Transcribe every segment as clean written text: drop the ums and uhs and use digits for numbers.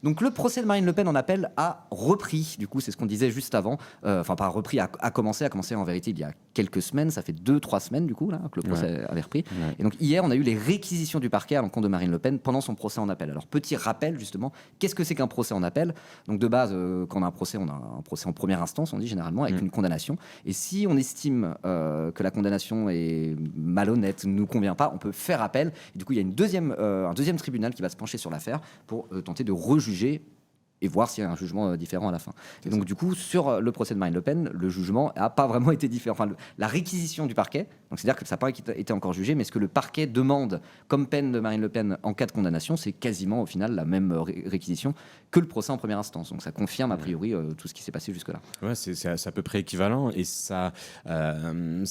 Donc le procès de Marine Le Pen en appel a repris, du coup c'est ce qu'on disait juste avant, enfin pas repris, a commencé en vérité il y a quelques semaines, ça fait 2-3 semaines du coup là, que le procès avait repris. Ouais. Et donc hier on a eu les réquisitions du parquet à l'encontre de Marine Le Pen pendant son procès en appel. Alors petit rappel justement, qu'est-ce que c'est qu'un procès en appel? Donc de base quand on a un procès en première instance, on dit généralement, avec une condamnation. Et si on estime que la condamnation est malhonnête, ne nous convient pas, on peut faire appel. Et du coup il y a un deuxième tribunal qui va se pencher sur l'affaire pour tenter de rejuger et voir s'il y a un jugement différent à la fin. Et donc, du coup, sur le procès de Marine Le Pen, le jugement n'a pas vraiment été différent. Enfin, la réquisition du parquet, donc c'est-à-dire que ça n'a pas été encore jugé, mais ce que le parquet demande comme peine de Marine Le Pen en cas de condamnation, c'est quasiment au final la même réquisition que le procès en première instance. Donc, ça confirme a priori tout ce qui s'est passé jusque-là. Ouais, c'est à peu près équivalent et ça n'amène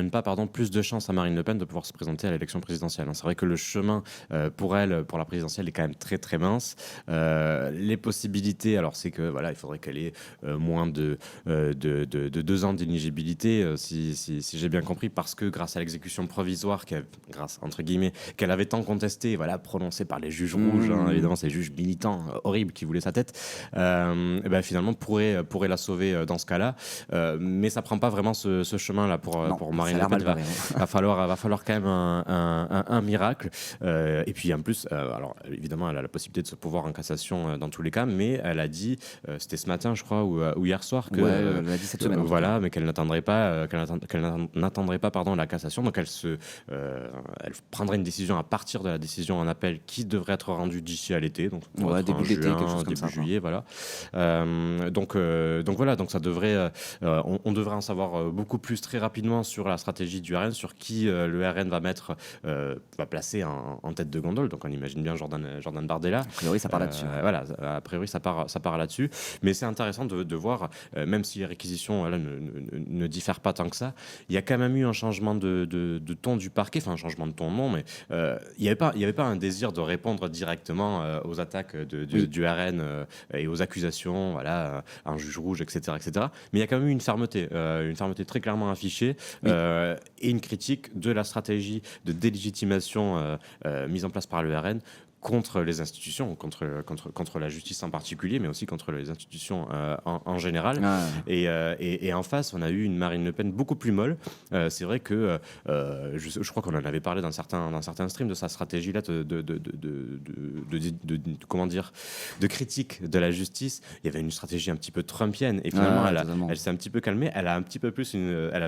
pas plus de chances à Marine Le Pen de pouvoir se présenter à l'élection présidentielle. C'est vrai que le chemin pour elle, pour la présidentielle, est quand même très très mince. Les possibilités, alors c'est que voilà, il faudrait qu'elle ait moins de 2 ans d'inéligibilité, si j'ai bien compris, parce que grâce à l'exécution provisoire, grâce entre guillemets, qu'elle avait tant contestée, voilà, prononcée par les juges rouges, évidemment ces juges militants horribles qui voulaient sa tête, et ben finalement pourrait la sauver dans ce cas-là, mais ça prend pas vraiment ce chemin-là pour Marine Le Pen. Va falloir quand même un miracle, et puis en plus, alors évidemment, elle a la possibilité de se pouvoir en cassation dans tous les cas, mais elle a dit, c'était ce matin je crois ou hier soir, que elle a dit cette semaine, voilà, mais qu'elle n'attendrait pas la cassation, donc elle prendrait une décision à partir de la décision en appel qui devrait être rendue d'ici à l'été, donc début d'été, quelque chose comme début ça, juillet, voilà. Donc voilà, donc ça devrait, on devrait en savoir beaucoup plus très rapidement sur la stratégie du RN, sur qui le RN va placer en tête de gondole. Donc on imagine bien Jordan Bardella. A priori ça part là-dessus. Voilà, a priori ça part là-dessus, mais c'est intéressant de voir, même si les réquisitions ne diffèrent pas tant que ça, il y a quand même eu un changement de ton du parquet, enfin un changement de ton non, mais il n'y avait pas un désir de répondre directement aux attaques du RN et aux accusations, voilà, un juge rouge, etc., etc. Mais il y a quand même eu une fermeté très clairement affichée, et une critique de la stratégie de délégitimation mise en place par le RN contre les institutions, contre la justice en particulier, mais aussi contre les institutions en général. Et en face, on a eu une Marine Le Pen beaucoup plus molle. C'est vrai que je crois qu'on en avait parlé dans certains streams de sa stratégie là comment dire, de critique de la justice. Il y avait une stratégie un petit peu trumpienne, et finalement elle s'est un petit peu calmée. Elle a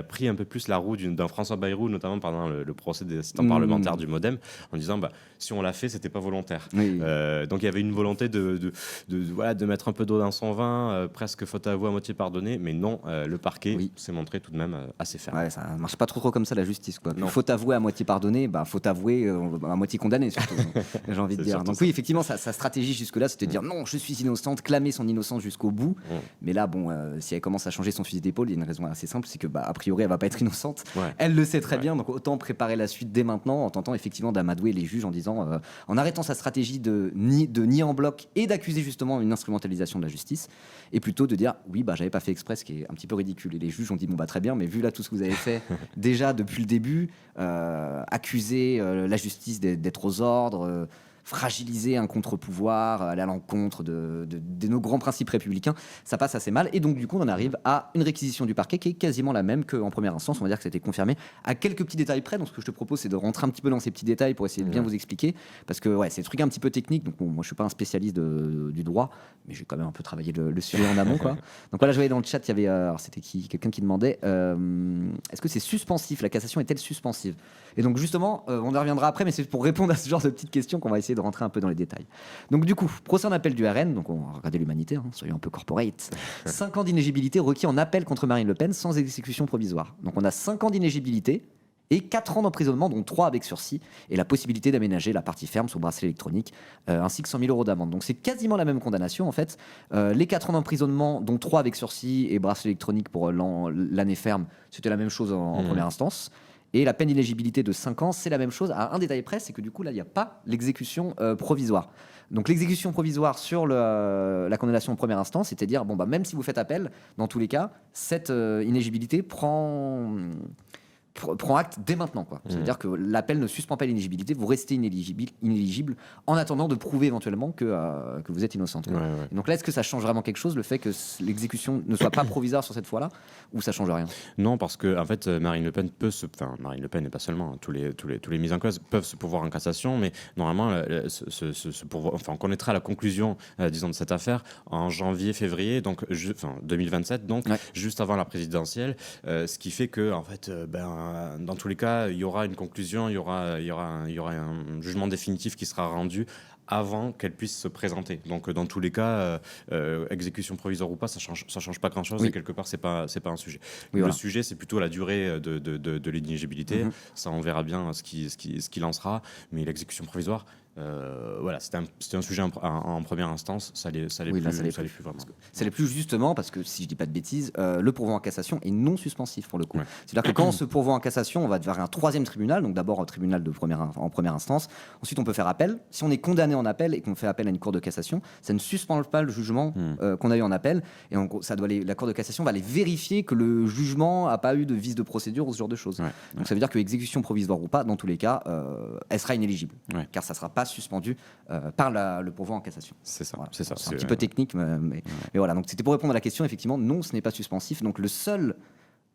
pris un peu plus la roue d'un François Bayrou, notamment pendant le procès des assistants parlementaires du MoDem, en disant si on l'a fait, c'était pas volontaire. Donc il y avait une volonté de mettre un peu d'eau dans son vin, presque faute avouée à moitié pardonnée, mais non, le parquet s'est montré tout de même assez ferme. Ouais, ça marche pas trop comme ça la justice, quoi. Faute avouée à moitié pardonnée, faute avouée à moitié condamnée surtout. J'ai envie de dire. Donc oui, effectivement, sa stratégie jusque-là, c'était de dire non, je suis innocente, clamer son innocence jusqu'au bout. Mais là, si elle commence à changer son fusil d'épaule, il y a une raison assez simple, c'est que a priori, elle va pas être innocente. Elle le sait très bien, donc autant préparer la suite dès maintenant, en tentant effectivement d'amadouer les juges en disant, en arrêtant sa stratégie de nier en bloc et d'accuser justement une instrumentalisation de la justice, et plutôt de dire oui, j'avais pas fait exprès, ce qui est un petit peu ridicule. Et les juges ont dit très bien, mais vu là tout ce que vous avez fait déjà depuis le début, accuser la justice d'être aux ordres, fragiliser un contre-pouvoir, aller à l'encontre de nos grands principes républicains, ça passe assez mal. Et donc du coup on en arrive à une réquisition du parquet qui est quasiment la même qu'en première instance. On va dire que ça a été confirmé à quelques petits détails près. Donc ce que je te propose, c'est de rentrer un petit peu dans ces petits détails pour essayer de bien vous expliquer, parce que c'est des trucs un petit peu techniques. Donc moi je suis pas un spécialiste du droit, mais j'ai quand même un peu travaillé le sujet en amont, quoi. Donc voilà, je voyais dans le chat, il y avait alors c'était quelqu'un qui demandait est-ce que c'est suspensif, la cassation est-elle suspensive? Et donc justement on y reviendra après, mais c'est pour répondre à ce genre de petites questions qu'on va essayer de rentrer un peu dans les détails. Donc du coup, procès en appel du RN, donc on va regarder l'humanité, soyons un peu corporate. 5 ans d'inéligibilité requis en appel contre Marine Le Pen sans exécution provisoire. Donc on a 5 ans d'inéligibilité et 4 ans d'emprisonnement, dont 3 avec sursis, et la possibilité d'aménager la partie ferme sous bracelet électronique, ainsi que 100 000 € d'amende. Donc c'est quasiment la même condamnation en fait. Les 4 ans d'emprisonnement, dont 3 avec sursis et bracelet électronique pour l'année ferme, c'était la même chose en première instance. Et la peine d'inéligibilité de 5 ans, c'est la même chose. À un détail près, c'est que du coup, là, il n'y a pas l'exécution provisoire. Donc l'exécution provisoire sur la condamnation en première instance, c'est-à-dire, même si vous faites appel, dans tous les cas, cette inéligibilité prend prend acte dès maintenant, quoi. C'est-à-dire que l'appel ne suspend pas l'inéligibilité, vous restez inéligible en attendant de prouver éventuellement que vous êtes innocente. Ouais. Donc là, est-ce que ça change vraiment quelque chose, le fait que l'exécution ne soit pas provisoire sur cette fois-là, ou ça change rien? Non, parce que en fait, Marine Le Pen Marine Le Pen et pas seulement, hein, tous les mises en cause peuvent se pourvoir en cassation, mais normalement, on connaîtra la conclusion, disons, de cette affaire en janvier-février, donc 2027, donc juste avant la présidentielle, ce qui fait que en fait, dans tous les cas, il y aura une conclusion, il y aura un jugement définitif qui sera rendu avant qu'elle puisse se présenter. Donc dans tous les cas, exécution provisoire ou pas, ça change pas grand-chose, et quelque part c'est pas un sujet. Le sujet, c'est plutôt la durée de l'inéligibilité. Ça, on verra bien ce qui lancera, mais l'exécution provisoire, c'était un sujet en première instance, ça l'est plus vraiment. Ça l'est plus justement parce que, si je dis pas de bêtises, le pourvoi en cassation est non suspensif pour le coup. C'est-à-dire que quand on se pourvoit en cassation, on va vers un troisième tribunal, donc d'abord un tribunal en première instance, ensuite on peut faire appel. Si on est condamné en appel et qu'on fait appel à une cour de cassation, ça ne suspend pas le jugement qu'on a eu en appel, et la cour de cassation va aller vérifier que le jugement n'a pas eu de vice de procédure ou ce genre de choses. Donc ça veut dire que exécution provisoire ou pas, dans tous les cas, elle sera inéligible, car ça ne sera pas suspendu par le pourvoi en cassation. C'est ça. Voilà. C'est un petit peu technique, mais voilà. Donc c'était pour répondre à la question. Effectivement, non, ce n'est pas suspensif. Donc le seul,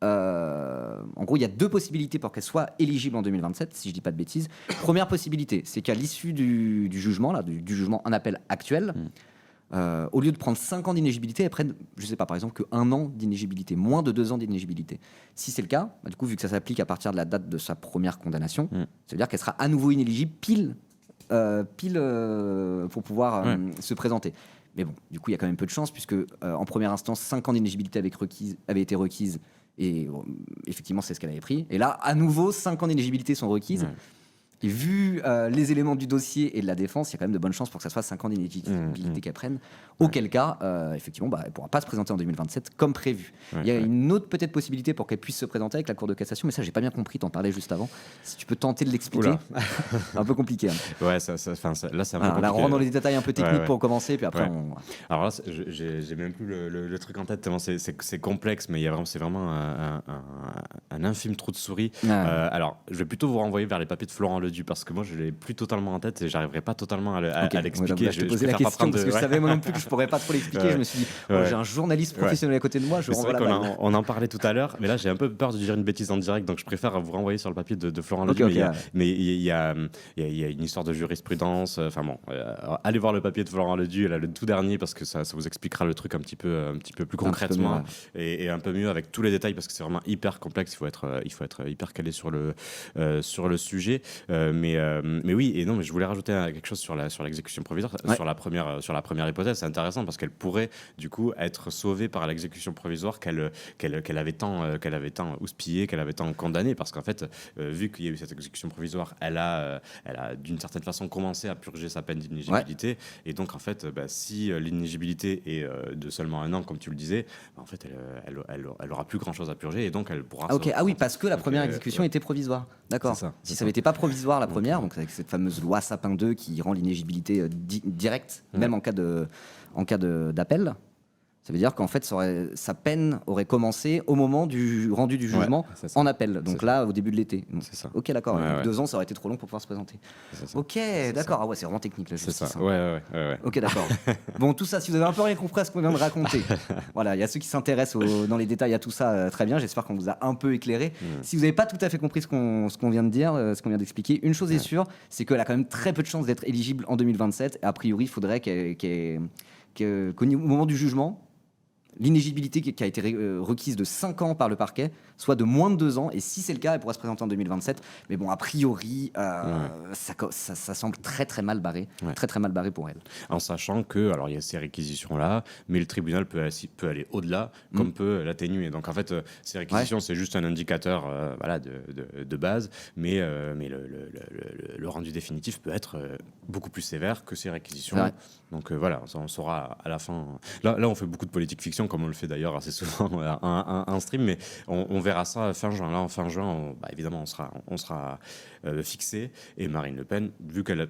en gros, il y a deux possibilités pour qu'elle soit éligible en 2027, si je dis pas de bêtises. Première possibilité, c'est qu'à l'issue du jugement, du jugement en appel actuel, au lieu de prendre 5 ans d'inéligibilité, elles prennent, je sais pas, par exemple, que 1 an d'inéligibilité, moins de 2 ans d'inéligibilité. Si c'est le cas, du coup, vu que ça s'applique à partir de la date de sa première condamnation, ça veut dire qu'elle sera à nouveau inéligible pile pour pouvoir se présenter. Mais bon, du coup, il y a quand même peu de chance, puisque en première instance, 5 ans d'inéligibilité avaient été requises, et effectivement, c'est ce qu'elle avait pris. Et là, à nouveau, 5 ans d'inéligibilité sont requises. Et vu les éléments du dossier et de la défense, il y a quand même de bonnes chances pour que ça soit 5 ans d'inéligibilité qu'elle prenne. Auquel cas, effectivement, elle ne pourra pas se présenter en 2027 comme prévu. Il y a une autre peut-être possibilité pour qu'elle puisse se présenter avec la Cour de cassation, mais ça, j'ai pas bien compris, t'en parlais juste avant. Si tu peux tenter de l'expliquer. C'est un peu compliqué. Là, c'est un peu compliqué. Là, on rentre dans les détails un peu techniques pour commencer, puis après, Alors là, j'ai même plus le truc en tête, tellement c'est complexe, mais c'est vraiment un infime trou de souris. Alors, je vais plutôt vous renvoyer vers les papiers de Florent Ledu, parce que moi, je l'ai plus totalement en tête et j'arriverai pas totalement à l'expliquer. Je te posais la question parce que je savais moi non plus que je pourrais pas trop l'expliquer. Je me suis dit, j'ai un journaliste professionnel à côté de moi, je renvoie la balle. On en parlait tout à l'heure, mais là, j'ai un peu peur de dire une bêtise en direct, donc je préfère vous renvoyer sur le papier de Florent Ledu. Mais il y a une histoire de jurisprudence. Allez voir le papier de Florent Ledu, le tout dernier, parce que ça vous expliquera le truc un petit peu plus concrètement et un peu mieux avec tous les détails, parce que c'est vraiment hyper complexe. Il faut être hyper calé sur le sujet. Mais oui, et non, mais je voulais rajouter quelque chose sur l'exécution provisoire, sur la première hypothèse. C'est intéressant parce qu'elle pourrait du coup être sauvée par l'exécution provisoire qu'elle avait tant houspillée, qu'elle avait tant condamnée, parce qu'en fait, vu qu'il y a eu cette exécution provisoire, elle a d'une certaine façon commencé à purger sa peine d'inéligibilité, et donc en fait, si l'inéligibilité est de seulement 1 an, comme tu le disais, en fait, elle aura plus grand chose à purger, et donc elle pourra. Oui, parce que la première exécution était provisoire. D'accord. Si ça n'était pas provisoire la première, donc avec cette fameuse loi Sapin 2 qui rend l'inéligibilité directe, même en cas d'appel, ça veut dire qu'en fait, sa peine aurait commencé au moment du rendu du jugement en appel. Donc là, au début de l'été. C'est ça. Ok, d'accord. 2 ans, ça aurait été trop long pour pouvoir se présenter. Ok, d'accord. C'est vraiment technique, la justice. C'est ça. Ouais. Ok, d'accord. Bon, tout ça, si vous avez un peu rien compris à ce qu'on vient de raconter, voilà, il y a ceux qui s'intéressent dans les détails à tout ça, très bien. J'espère qu'on vous a un peu éclairé. Si vous n'avez pas tout à fait compris ce qu'on vient de dire, ce qu'on vient d'expliquer, une chose est sûre, c'est qu'elle a quand même très peu de chances d'être éligible en 2027. A priori, il faudrait qu'au moment du jugement, l'inéligibilité qui a été requise de 5 ans par le parquet soit de moins de 2 ans, et si c'est le cas, elle pourra se présenter en 2027. Mais bon, a priori, ça semble très très mal barré, très très mal barré pour elle. En sachant que, alors il y a ces réquisitions-là, mais le tribunal peut aller au-delà, comme peut l'atténuer. Donc en fait, ces réquisitions, c'est juste un indicateur de base, mais le rendu définitif peut être beaucoup plus sévère que ces réquisitions. Donc voilà, on saura à la fin. Là, on fait beaucoup de politique fiction, comme on le fait d'ailleurs assez souvent en stream, mais on verra ça fin juin. Là, en fin juin, évidemment, on sera fixé. Et Marine Le Pen,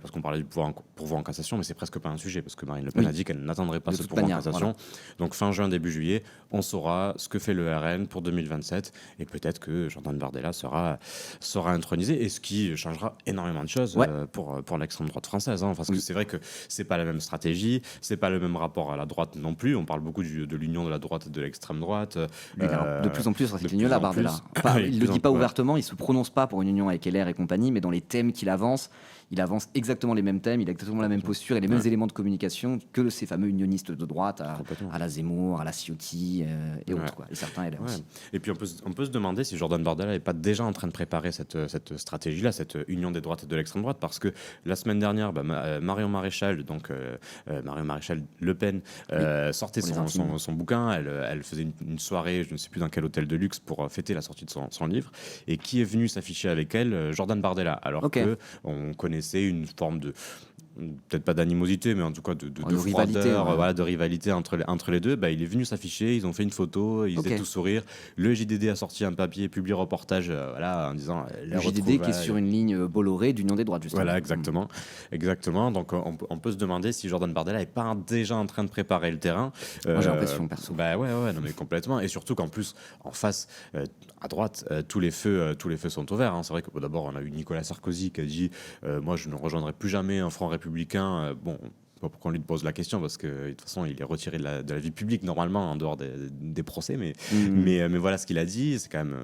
parce qu'on parlait du pourvoi en cassation, mais c'est presque pas un sujet, parce que Marine Le Pen a dit qu'elle n'attendrait pas ce pourvoi en cassation. Donc fin juin, début juillet, on saura ce que fait le RN pour 2027, et peut-être que Jordan Bardella sera intronisé, et ce qui changera énormément de choses pour l'extrême droite française, parce que c'est vrai que c'est pas la même stratégie, c'est pas le même rapport à la droite non plus. On parle beaucoup de l'union de la droite et de l'extrême droite. De plus en plus sur cette ligne-là, Bardella. Il ne le dit pas ouvertement, il se prononce pas pour une union avec LR et compagnie, mais dans les thèmes qu'il avance, il avance exactement les mêmes thèmes, il a exactement la même posture et les mêmes éléments de communication que ces fameux unionistes de droite, à la Zemmour, à la Ciotti et autres, quoi. Et certains LR aussi. Et puis on peut se demander si Jordan Bardella n'est pas déjà en train de préparer cette stratégie-là, cette union des droites et de l'extrême droite, parce que la semaine dernière, Marion Maréchal, Marion Maréchal Le Pen, sortait son bouquin, elle faisait une soirée, je ne sais plus dans quel hôtel de luxe, pour fêter la sortie de son livre, et qui est venu s'afficher avec elle? Jordan Bardella, alors qu'on connaissait une forme de, peut-être pas d'animosité, mais en tout cas de froideur, de rivalité entre les deux. Il est venu s'afficher, ils ont fait une photo, ils étaient tous sourires. Le JDD a sorti un papier, publié reportage en disant... Le JDD qui est sur une ligne Bolloré d'Union des droites, justement. Voilà, exactement. Donc on peut se demander si Jordan Bardella n'est pas déjà en train de préparer le terrain. Moi j'ai l'impression, perso. Non, mais complètement. Et surtout qu'en plus, en face, à droite, tous les feux sont au vert. C'est vrai que d'abord, on a eu Nicolas Sarkozy qui a dit moi, je ne rejoindrai plus jamais un front républicain. Pas pourquoi on lui pose la question, parce que de toute façon il est retiré de la vie publique normalement en dehors des procès, mais voilà ce qu'il a dit. C'est quand même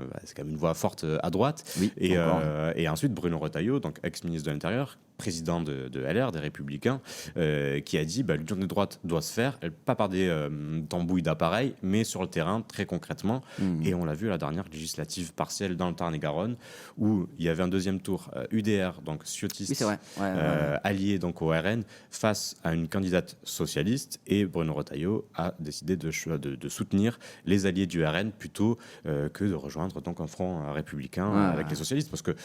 une voix forte à droite. Et ensuite Bruno Retailleau, donc ex-ministre de l'Intérieur, président de LR, des Républicains, qui a dit l'union des droites doit se faire, pas par des tambouilles d'appareils, mais sur le terrain, très concrètement. Et on l'a vu à la dernière législative partielle dans le Tarn-et-Garonne, où il y avait un deuxième tour, UDR, donc sciotiste, allié donc au RN, face à une candidate socialiste, et Bruno Retailleau a décidé de soutenir les alliés du RN plutôt que de rejoindre donc un front républicain avec les socialistes, parce que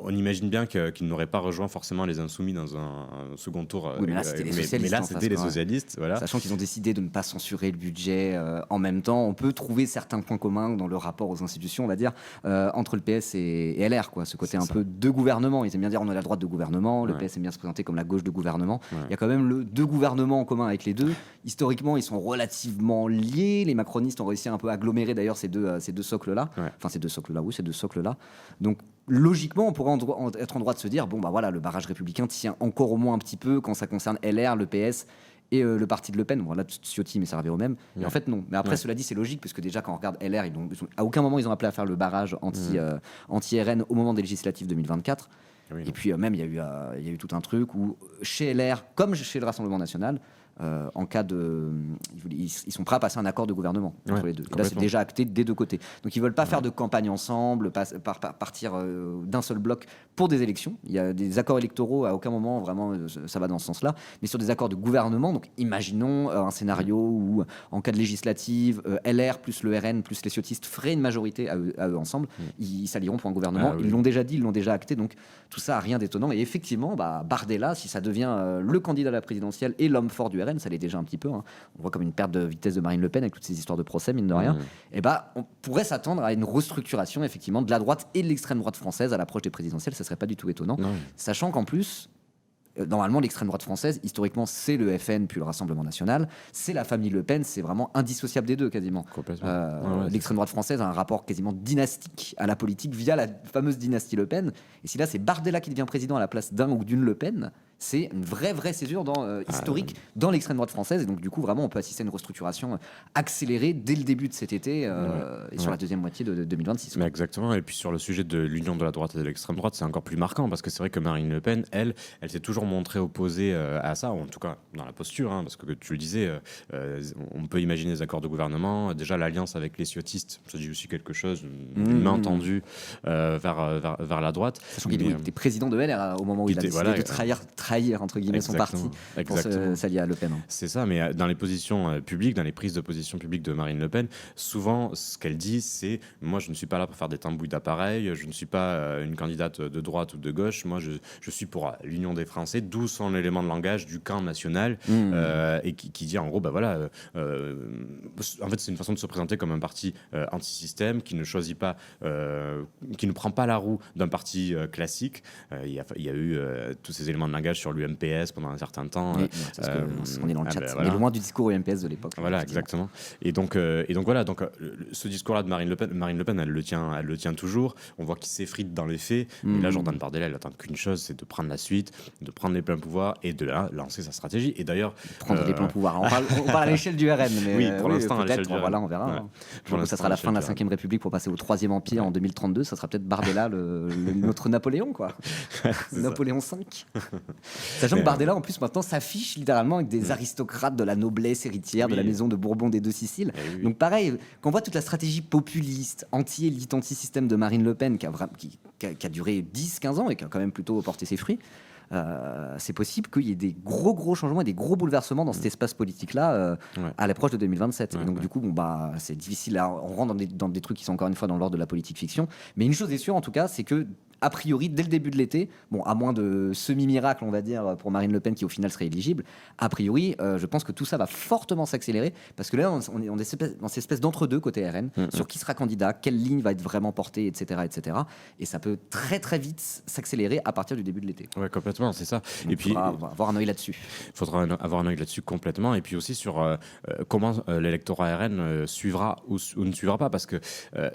on imagine bien qu'il n'aurait pas rejoint forcément les Insoumis dans un second tour. Mais là, c'était les socialistes. Voilà. Sachant qu'ils ont décidé de ne pas censurer le budget en même temps. On peut trouver certains points communs dans le rapport aux institutions, on va dire, entre le PS et LR, quoi. Ce côté peu de gouvernement. Ils aiment bien dire on est la droite de gouvernement, le PS aime bien se présenter comme la gauche de gouvernement. Il y a quand même deux gouvernements en commun avec les deux. Historiquement, ils sont relativement liés. Les macronistes ont réussi un peu à agglomérer d'ailleurs ces deux socles-là. Enfin, ces deux socles-là. Donc, logiquement, on pourrait être en droit de se dire le barrage républicain tient encore au moins un petit peu quand ça concerne LR, le PS et le parti de Le Pen. Là, Ciotti, mais ça revient au même. Et en fait, non. Mais après, cela dit, c'est logique, parce que déjà, quand on regarde LR, à aucun moment, ils ont appelé à faire le barrage anti-RN au moment des législatives 2024. Et puis, même, il y a eu tout un truc où, chez LR, comme chez le Rassemblement national, en cas de... Ils sont prêts à passer un accord de gouvernement entre les deux. Et là, c'est déjà acté des deux côtés. Donc, ils ne veulent pas faire de campagne ensemble, partir d'un seul bloc pour des élections. Il y a des accords électoraux, à aucun moment, vraiment, ça va dans ce sens-là. Mais sur des accords de gouvernement, donc imaginons un scénario où, en cas de législative, LR plus le RN plus les ciotistes feraient une majorité à eux ensemble. Ils s'allieront pour un gouvernement. Ils l'ont déjà dit, ils l'ont déjà acté. Donc, tout ça n'a rien d'étonnant. Et effectivement, Bardella, si ça devient le candidat à la présidentielle et l'homme fort du RN, ça l'est déjà un petit peu. On voit comme une perte de vitesse de Marine Le Pen avec toutes ces histoires de procès, mine de rien. Et on pourrait s'attendre à une restructuration, effectivement, de la droite et de l'extrême droite française à l'approche des présidentielles. Ça serait pas du tout étonnant. Sachant qu'en plus, normalement, l'extrême droite française, historiquement, c'est le FN puis le Rassemblement national. C'est la famille Le Pen, c'est vraiment indissociable des deux, quasiment. L'extrême droite française a un rapport quasiment dynastique à la politique via la fameuse dynastie Le Pen. Et si là, c'est Bardella qui devient président à la place d'un ou d'une Le Pen, c'est une vraie césure historique dans l'extrême droite française. Et donc, du coup, vraiment, on peut assister à une restructuration accélérée dès le début de cet été et sur la deuxième moitié de 2026. Mais exactement. Et puis, sur le sujet de l'union de la droite et de l'extrême droite, c'est encore plus marquant, parce que c'est vrai que Marine Le Pen, elle s'est toujours montrée opposée à ça, ou en tout cas dans la posture, parce que tu le disais, on peut imaginer des accords de gouvernement. Déjà, l'alliance avec les ciotistes, ça dit aussi quelque chose, une main tendue vers la droite. Sachant qu'il était président de LR au moment où il a décidé de trahir trahir entre guillemets son parti pour s'allier à Le Pen. C'est ça, mais dans les positions publiques, dans les prises de position publiques de Marine Le Pen, souvent ce qu'elle dit, c'est moi je ne suis pas là pour faire des tambouilles d'appareil, je ne suis pas une candidate de droite ou de gauche, moi je suis pour l'union des Français, d'où son élément de langage du camp national et qui dit en gros en fait c'est une façon de se présenter comme un parti anti-système qui ne choisit pas, qui ne prend pas la roue d'un parti classique. Il y a eu tous ces éléments de langage sur l'UMPS pendant un certain temps. Oui, on est dans le chat. On est loin du discours UMPS de l'époque. Voilà, exactement. Et donc ce discours-là de Marine Le Pen, elle le tient toujours. On voit qu'il s'effrite dans les faits. Et là, Jordan Bardella, elle attend qu'une chose, c'est de prendre la suite, de prendre les pleins pouvoirs et de lancer sa stratégie. Et d'ailleurs, prendre les pleins pouvoirs. On parle à l'échelle du RN, mais oui, pour l'instant, à l'échelle du RN. Voilà, on verra. Ouais. Je pense que ça sera la fin de la 5e République pour passer au 3e Empire en 2032. Ça sera peut-être Bardella, notre Napoléon, quoi. Napoléon V. Sachant que Bardella, en plus, maintenant, s'affiche littéralement avec des aristocrates de la noblesse héritière de la maison de Bourbon des Deux Siciles. Donc pareil, quand on voit toute la stratégie populiste, anti-élite, anti-système de Marine Le Pen qui a duré 10-15 ans et qui a quand même plutôt porté ses fruits, c'est possible qu'il y ait des gros changements et des gros bouleversements dans cet espace politique-là à l'approche de 2027. Et donc du coup, c'est difficile. On rentre dans des trucs qui sont encore une fois dans l'ordre de la politique fiction. Mais une chose est sûre, en tout cas, c'est que a priori, dès le début de l'été, à moins de semi-miracle, on va dire, pour Marine Le Pen, qui au final serait éligible, a priori, je pense que tout ça va fortement s'accélérer, parce que là, on est dans cette espèce d'entre-deux côté RN, sur qui sera candidat, quelle ligne va être vraiment portée, etc. Et ça peut très très vite s'accélérer à partir du début de l'été. Ouais, complètement, c'est ça. Donc, et puis, il faudra avoir un œil là-dessus. Il faudra avoir un œil là-dessus complètement, et puis aussi sur comment l'électorat RN suivra ou ne suivra pas, parce que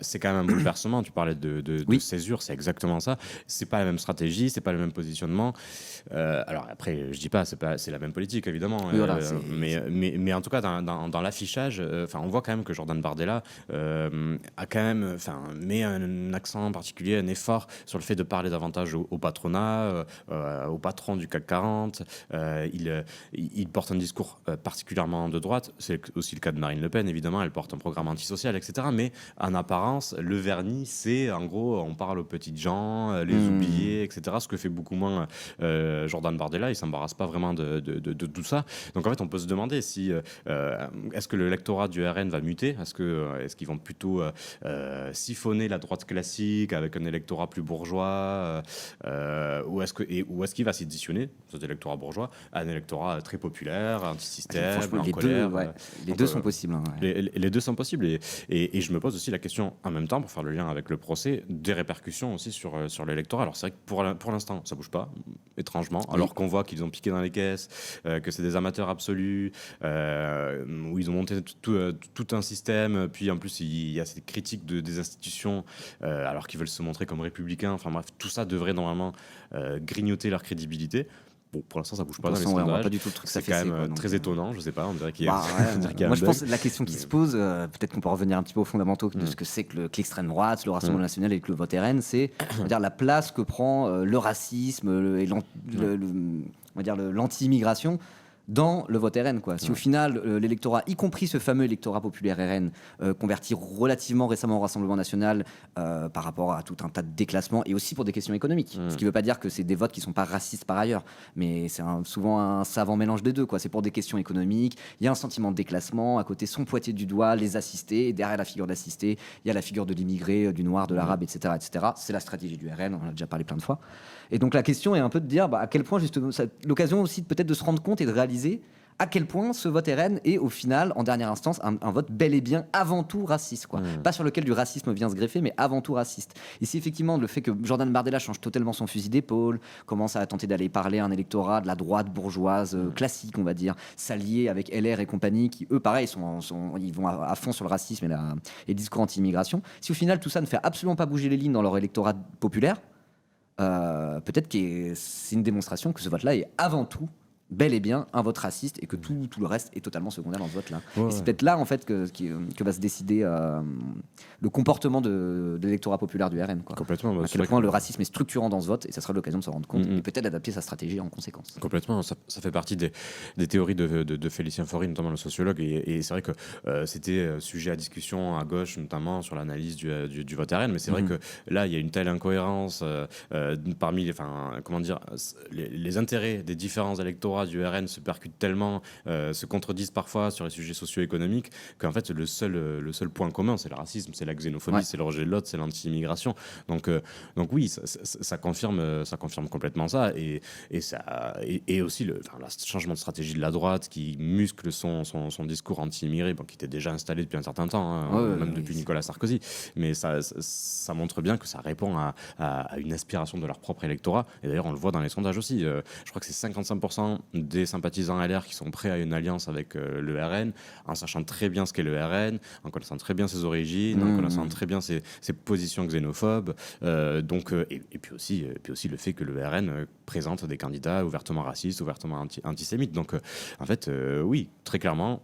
c'est quand même un bouleversement. Tu parlais de césure, c'est exactement ça. C'est pas la même stratégie, c'est pas le même positionnement. Alors après, je dis pas, c'est la même politique évidemment. Oui, voilà, mais en tout cas, dans l'affichage, on voit quand même que Jordan Bardella a quand même, met un accent particulier, un effort sur le fait de parler davantage au patronat, au patron du CAC 40. Il porte un discours particulièrement de droite. C'est aussi le cas de Marine Le Pen, évidemment. Elle porte un programme antisocial, etc. Mais en apparence, le vernis, c'est en gros, on parle aux petites gens, les oubliés, etc. Ce que fait beaucoup moins Jordan Bardella. Il s'embarrasse pas vraiment de tout ça. Donc en fait, on peut se demander si est-ce que le lectorat du RN va muter, est-ce qu'ils vont plutôt siphonner la droite classique avec un électorat plus bourgeois, ou est-ce qu'il va s'éditionner, cet électorat bourgeois, à un électorat très populaire, anti-système, en colère. Les deux sont possibles. Les deux sont possibles, et je me pose aussi la question en même temps, pour faire le lien avec le procès, des répercussions aussi sur l'électorat. Alors c'est vrai que pour l'instant ça bouge pas, étrangement, alors qu'on voit qu'ils ont piqué dans les caisses, que c'est des amateurs absolus, où ils ont monté tout un système, puis en plus il y a cette critique des institutions, alors qu'ils veulent se montrer comme républicains. Enfin bref, tout ça devrait normalement grignoter leur crédibilité. Bon, pour l'instant, ça bouge pas dans les sondages. Pas du tout le truc. C'est quand même très étonnant. Je sais pas. On dirait qu'il y a. Moi, je pense que la question qui se pose, peut-être qu'on peut revenir un petit peu aux fondamentaux de ce que c'est que l'extrême droite, le Rassemblement national et que le vote RN, c'est dire la place que prend le racisme et l'anti-immigration dans le vote RN, quoi. Si au final l'électorat, y compris ce fameux électorat populaire RN, convertit relativement récemment au Rassemblement national par rapport à tout un tas de déclassements et aussi pour des questions économiques, ce qui ne veut pas dire que c'est des votes qui ne sont pas racistes par ailleurs, mais c'est souvent un savant mélange des deux, quoi. C'est pour des questions économiques, il y a un sentiment de déclassement, à côté sont pointés du doigt les assistés, et derrière la figure d'assisté, il y a la figure de l'immigré, du noir, de l'arabe, etc. C'est la stratégie du RN, on en a déjà parlé plein de fois. Et donc la question est un peu de dire à quel point, justement, l'occasion aussi peut-être de se rendre compte et de réaliser à quel point ce vote RN est au final, en dernière instance, un vote bel et bien avant tout raciste, quoi. Pas sur lequel du racisme vient se greffer, mais avant tout raciste. Et si effectivement le fait que Jordan Bardella change totalement son fusil d'épaule, commence à tenter d'aller parler à un électorat de la droite bourgeoise classique, on va dire, s'allier avec LR et compagnie, qui eux, pareil, ils vont à fond sur le racisme et le discours anti-immigration, si au final tout ça ne fait absolument pas bouger les lignes dans leur électorat populaire, peut-être que c'est une démonstration que ce vote-là est avant tout bel et bien un vote raciste et que tout le reste est totalement secondaire dans ce vote-là. Et c'est peut-être là en fait que va se décider le comportement de l'électorat populaire du RN. Complètement. À quel point le racisme est structurant dans ce vote, et ça sera l'occasion de se rendre compte et peut-être d'adapter sa stratégie en conséquence. Complètement. Ça fait partie des théories de Félicien Faury, notamment le sociologue, et c'est vrai que c'était sujet à discussion à gauche, notamment sur l'analyse du vote RN, mais c'est vrai que là, il y a une telle incohérence parmi les intérêts des différents électorats du RN se percutent tellement, se contredisent parfois sur les sujets socio-économiques, qu'en fait le seul point commun, c'est le racisme, c'est la xénophobie, c'est le rejet de l'autre, c'est l'anti-immigration. Donc oui, ça confirme complètement ça, et aussi le changement de stratégie de la droite qui muscle son discours anti-immigré, qui était déjà installé depuis un certain temps, même depuis Nicolas Sarkozy, mais ça montre bien que ça répond à une aspiration de leur propre électorat, et d'ailleurs on le voit dans les sondages aussi. Je crois que c'est 55% des sympathisants LR qui sont prêts à une alliance avec le RN, en sachant très bien ce qu'est le RN, en connaissant très bien ses origines, en connaissant très bien ses positions xénophobes, et puis aussi le fait que le RN présente des candidats ouvertement racistes, ouvertement antisémites. Donc en fait, oui, très clairement,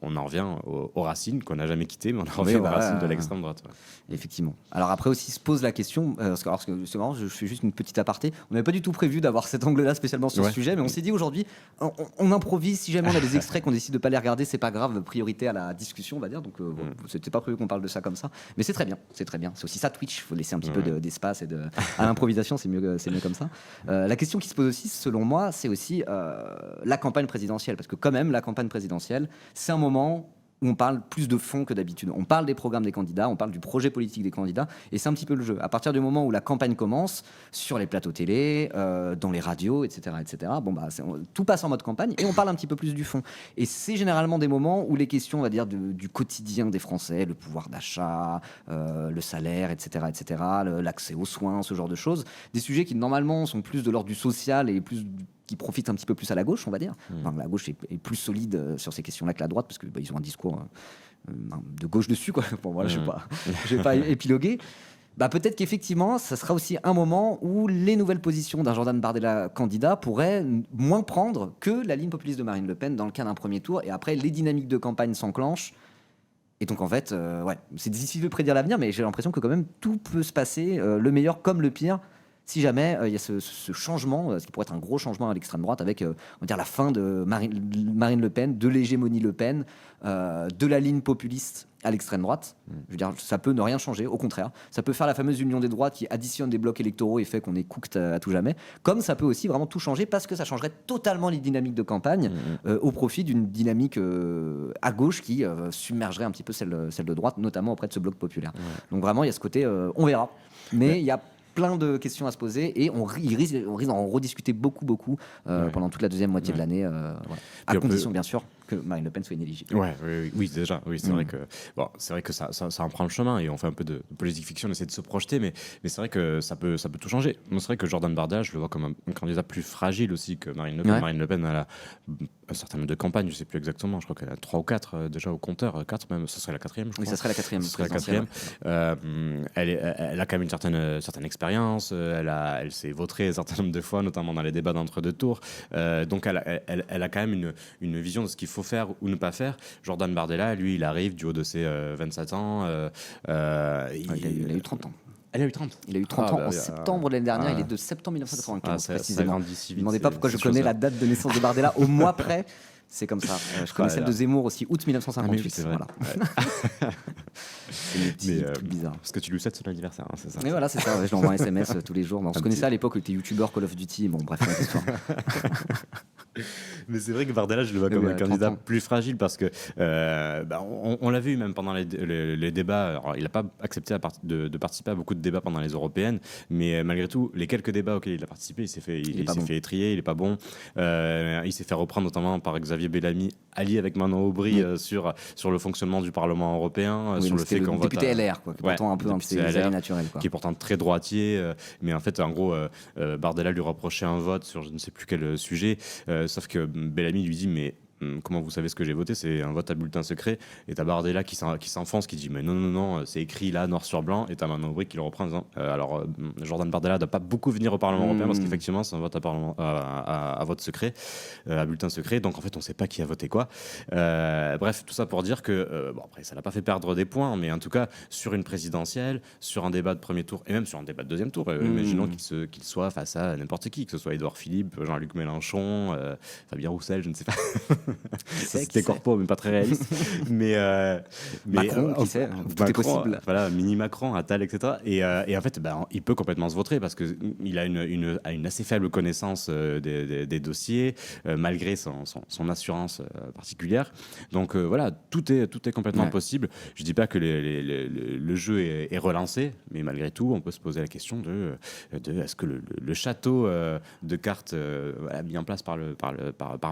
on en revient aux racines qu'on n'a jamais quittées, mais on en revient aux racines de l'extrême droite. Effectivement. Alors après aussi se pose la question, parce que c'est marrant, je fais juste une petite aparté, on n'avait pas du tout prévu d'avoir cet angle-là spécialement sur ce sujet, mais on s'est dit aujourd'hui, on improvise, si jamais on a des extraits qu'on décide de pas les regarder, c'est pas grave, priorité à la discussion, on va dire, donc c'était pas prévu qu'on parle de ça comme ça, mais c'est très bien, c'est aussi ça Twitch, il faut laisser un petit peu d'espace à l'improvisation, c'est mieux comme ça. La question qui se pose aussi, selon moi, c'est aussi la campagne présidentielle, parce que quand même, la campagne présidentielle, c'est un moment où on parle plus de fond que d'habitude. On parle des programmes des candidats, on parle du projet politique des candidats, et c'est un petit peu le jeu. À partir du moment où la campagne commence, sur les plateaux télé, dans les radios, etc., tout passe en mode campagne, et on parle un petit peu plus du fond. Et c'est généralement des moments où les questions, on va dire, du quotidien des Français, le pouvoir d'achat, le salaire, etc., l'accès aux soins, ce genre de choses, des sujets qui normalement sont plus de l'ordre du social et qui profitent un petit peu plus à la gauche, on va dire. La gauche est plus solide sur ces questions-là que la droite, parce qu'ils ont un discours de gauche dessus, quoi. Bon, voilà, je vais pas épiloguer. Peut-être qu'effectivement, ça sera aussi un moment où les nouvelles positions d'un Jordan Bardella candidat pourraient moins prendre que la ligne populiste de Marine Le Pen dans le cas d'un premier tour, et après, les dynamiques de campagne s'enclenchent. Et donc, en fait, c'est difficile de prédire l'avenir, mais j'ai l'impression que quand même, tout peut se passer, le meilleur comme le pire, si jamais il y a ce changement, ce qui pourrait être un gros changement à l'extrême droite, avec on va dire la fin de Marine Le Pen, de l'hégémonie Le Pen, de la ligne populiste à l'extrême droite. Je veux dire, ça peut ne rien changer, au contraire. Ça peut faire la fameuse union des droites qui additionne des blocs électoraux et fait qu'on est cooked à tout jamais. Comme ça peut aussi vraiment tout changer, parce que ça changerait totalement les dynamiques de campagne au profit d'une dynamique à gauche qui submergerait un petit peu celle de droite, notamment auprès de ce bloc populaire. Donc vraiment, il y a ce côté, on verra. Mais il y a plein de questions à se poser, et on risque d'en rediscuter beaucoup pendant toute la deuxième moitié de l'année, à condition bien sûr que Marine Le Pen soit inéligible. Oui, déjà, c'est vrai que ça en prend le chemin, et on fait un peu de politique fiction, on essaie de se projeter, mais c'est vrai que ça peut tout changer. Moi, c'est vrai que Jordan Bardella, je le vois comme un candidat plus fragile aussi que Marine Le Pen. Marine Le Pen, elle a un certain nombre de campagnes, je sais plus exactement, je crois qu'elle a 3 ou 4 déjà au compteur, 4 même, ce serait la 4e, je crois. Oui, ça serait la 4e. Ce serait la 4e. Elle a quand même une certaine expérience, elle s'est vautrée un certain nombre de fois, notamment dans les débats d'entre-deux tours, donc elle a quand même une vision de ce qu'il faut faire ou ne pas faire. Jordan Bardella, lui, il arrive du haut de ses 27 ans. Il a eu 30 ans. Elle a eu 30. Il a eu 30 ans en septembre de l'année dernière. Il est de septembre 1995, précisément. Ne me demandez pas pourquoi je connais la date de naissance de Bardella au mois près. C'est comme ça. Je connais celle de Zemmour aussi, août 1958. Oui, c'est vrai. Voilà. C'est des petits trucs bizarres. Parce que tu lui souhaites son anniversaire, c'est ça. Mais voilà, c'est ça. Je lui envoie un SMS tous les jours. On se connaissait à l'époque, il était youtubeur Call of Duty. Bon, bref, c'est histoire. Mais c'est vrai que Bardella, je le vois comme un candidat plus fragile, parce que on l'a vu même pendant les débats. Alors, il n'a pas accepté de participer à beaucoup de débats pendant les européennes, mais malgré tout, les quelques débats auxquels il a participé, il s'est fait étrier, il n'est pas bon. Il s'est fait reprendre notamment par Xavier Bellamy, allié avec Manon Aubry, sur le fonctionnement du Parlement européen, sur le fait qu'on vote député LR, quoi, qui est pourtant un peu ses alliés naturels, quoi. Qui est pourtant très droitier, mais en fait, en gros, Bardella lui reprochait un vote sur je ne sais plus quel sujet, sauf que Bellamy lui dit, mais comment vous savez ce que j'ai voté? C'est un vote à bulletin secret. Et t'as Bardella qui s'enfonce, qui dit mais non, c'est écrit là, noir sur blanc. Et t'as Manon Aubry qui le reprend en disant Jordan Bardella ne doit pas beaucoup venir au Parlement européen parce qu'effectivement, c'est un vote à vote secret, à bulletin secret. Donc en fait, on sait pas qui a voté quoi. Bref, tout ça pour dire que, après, ça l'a pas fait perdre des points, mais en tout cas, sur une présidentielle, sur un débat de premier tour et même sur un débat de deuxième tour, imaginons qu'il soit face à n'importe qui, que ce soit Édouard Philippe, Jean-Luc Mélenchon, Fabien Roussel, je ne sais pas. C'était corpo, mais pas très réaliste. mais Macron, qui sait, tout est possible. Voilà, mini Macron, Attal, etc. Et en fait, il peut complètement se vautrer parce qu'il a une assez faible connaissance des dossiers, malgré son assurance particulière. Donc voilà, tout est complètement possible. Je dis pas que le jeu est relancé, mais malgré tout, on peut se poser la question de est-ce que le château de cartes mis en place par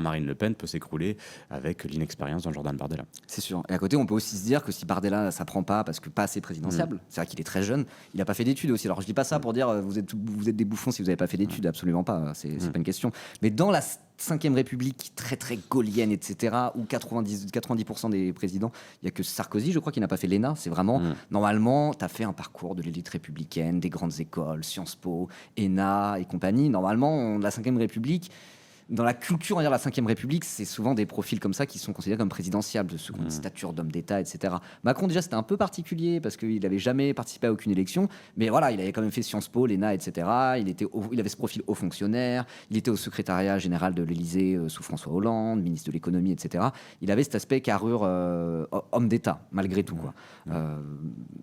Marine Le Pen peut s'écrouler avec l'inexpérience d'un Jordan Bardella. C'est sûr. Et à côté, on peut aussi se dire que si Bardella, ça prend pas parce que pas assez présidentiable, c'est vrai qu'il est très jeune, il n'a pas fait d'études aussi. Alors je dis pas ça pour dire vous êtes des bouffons si vous n'avez pas fait d'études, absolument pas. C'est pas une question. Mais dans la 5e République, très très gaulienne, etc., où 90% des présidents, il n'y a que Sarkozy, je crois, qui n'a pas fait l'ENA. C'est vraiment, normalement, tu as fait un parcours de l'élite républicaine, des grandes écoles, Sciences Po, ENA et compagnie. Normalement, la 5e République, dans la culture, on va dire, la 5e République, c'est souvent des profils comme ça qui sont considérés comme présidentiables, ceux qui ont une stature d'homme d'État, etc. Macron, déjà, c'était un peu particulier parce qu'il n'avait jamais participé à aucune élection, mais voilà, il avait quand même fait Sciences Po, l'ENA, etc. Il avait ce profil haut fonctionnaire, il était au secrétariat général de l'Élysée sous François Hollande, ministre de l'économie, etc. Il avait cet aspect carrure homme d'État, malgré tout, quoi.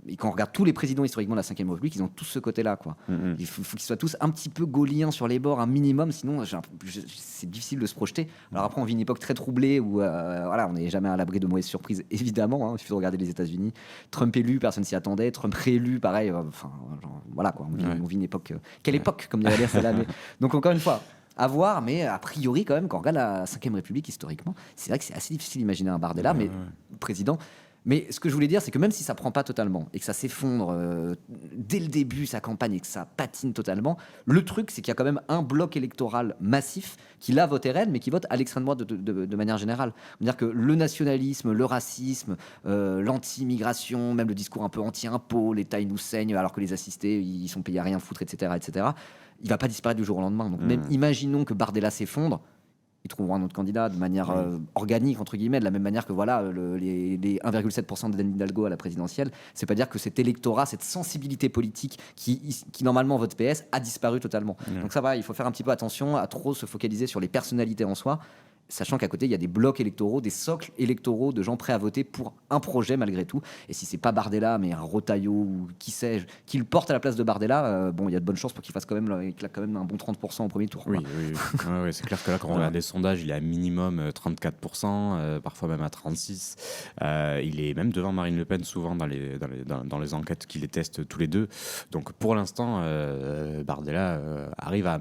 Et quand on regarde tous les présidents historiquement de la 5e République, ils ont tous ce côté-là, quoi. Il faut qu'ils soient tous un petit peu gauliens sur les bords, un minimum, sinon c'est difficile de se projeter. Alors après, on vit une époque très troublée où voilà, on n'est jamais à l'abri de mauvaises surprises, évidemment. Il suffit de regarder les États-Unis. Trump élu, personne s'y attendait. Trump réélu, pareil. Voilà, quoi. On vit une époque. Quelle époque, comme dirait celle-là. Donc encore une fois, à voir, mais a priori, quand même, quand on regarde la 5e République historiquement, c'est vrai que c'est assez difficile d'imaginer un Bardella, mais président. Mais ce que je voulais dire, c'est que même si ça prend pas totalement et que ça s'effondre dès le début, sa campagne, et que ça patine totalement, le truc, c'est qu'il y a quand même un bloc électoral massif qui l'a voté RN, mais qui vote à l'extrême droite de manière générale. C'est-à-dire que le nationalisme, le racisme, l'anti-immigration, même le discours un peu anti-impôt, l'État il nous saigne alors que les assistés ils sont payés à rien foutre, etc., il va pas disparaître du jour au lendemain. Donc même imaginons que Bardella s'effondre, ils trouveront un autre candidat de manière organique, entre guillemets, de la même manière que voilà, les 1,7% d'Anne Hidalgo à la présidentielle. C'est pas dire que cet électorat, cette sensibilité politique qui normalement vote PS, a disparu totalement. Donc ça va, il faut faire un petit peu attention à trop se focaliser sur les personnalités en soi, sachant qu'à côté, il y a des blocs électoraux, des socles électoraux de gens prêts à voter pour un projet malgré tout. Et si c'est pas Bardella, mais un Retailleau ou qui sais-je, qui le porte à la place de Bardella, il y a de bonnes chances pour qu'il fasse quand même un bon 30% au premier tour. Oui, c'est clair que là, quand on regarde les sondages, il est à minimum 34%, parfois même à 36%. Il est même devant Marine Le Pen souvent dans les enquêtes qui les testent tous les deux. Donc pour l'instant, Bardella arrive à